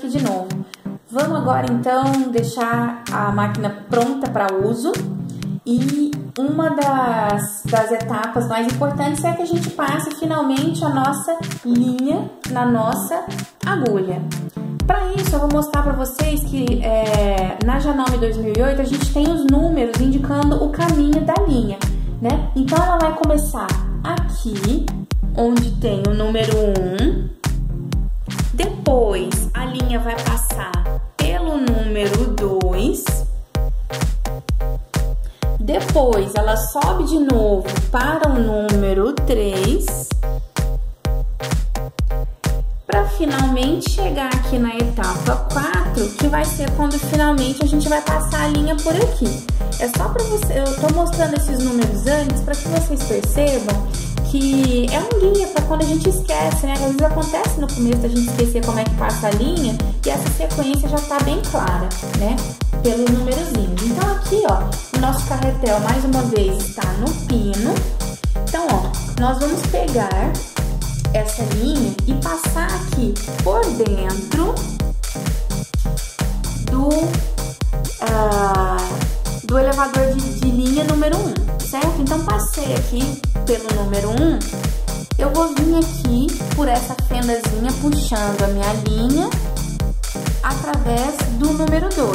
aqui de novo. Vamos agora então deixar a máquina pronta para uso. E uma das etapas mais importantes é que a gente passe finalmente a nossa linha na nossa agulha. Para isso, eu vou mostrar para vocês que na Janome 2008 a gente tem os números indicando o caminho da linha, né? Então, ela vai começar aqui, onde tem o número 1. Depois, a linha vai passar pelo número 2. Depois, ela sobe de novo para o número 3. Para finalmente chegar aqui na etapa 4, que vai ser quando finalmente a gente vai passar a linha por aqui. É só para você, eu tô mostrando esses números antes para que vocês percebam que é um guia para quando a gente esquece, né? Às vezes acontece no começo da gente esquecer como é que passa a linha e essa sequência já tá bem clara, né? Pelos numerozinhos. Então aqui, ó, o nosso carretel mais uma vez está no pino. Então, ó, nós vamos pegar essa linha e passar aqui por dentro do elevador de linha número 1, certo? Então, passei aqui pelo número 1, eu vou vir aqui por essa fendazinha puxando a minha linha através do número 2.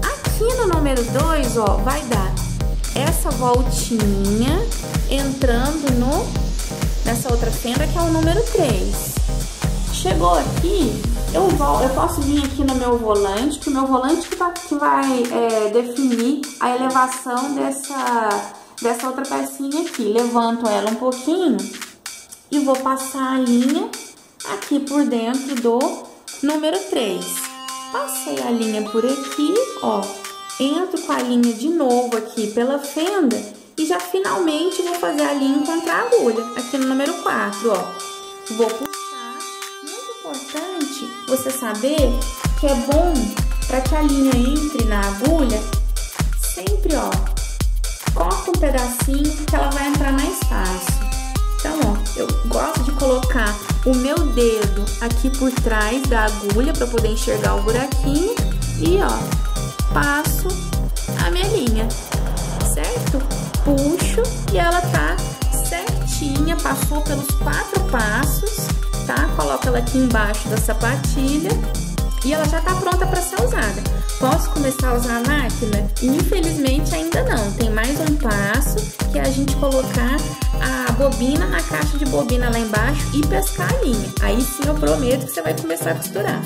Aqui no número 2, ó, vai dar essa voltinha entrando nessa outra fenda que é o número 3. Chegou aqui, eu posso vir aqui no meu volante, que o meu volante que vai definir a elevação dessa outra pecinha aqui. Levanto ela um pouquinho e vou passar a linha aqui por dentro do número 3. Passei a linha por aqui, ó, entro com a linha de novo aqui pela fenda e já finalmente vou fazer a linha encontrar a agulha, aqui no número 4, ó. Vou puxar. Muito importante você saber que é bom para que a linha entre na agulha, sempre, ó, corta um pedacinho que ela vai entrar mais fácil. Então, ó, eu gosto de colocar o meu dedo aqui por trás da agulha para poder enxergar o buraquinho e, ó, passo a minha linha, certo? Puxo e ela tá certinha, passou pelos 4 passos, tá? Coloco ela aqui embaixo da sapatilha e ela já tá pronta para ser usada. Posso começar a usar a máquina? Infelizmente ainda não, tem mais um passo que é a gente colocar a bobina na caixa de bobina lá embaixo e pescar a linha. Aí sim eu prometo que você vai começar a costurar.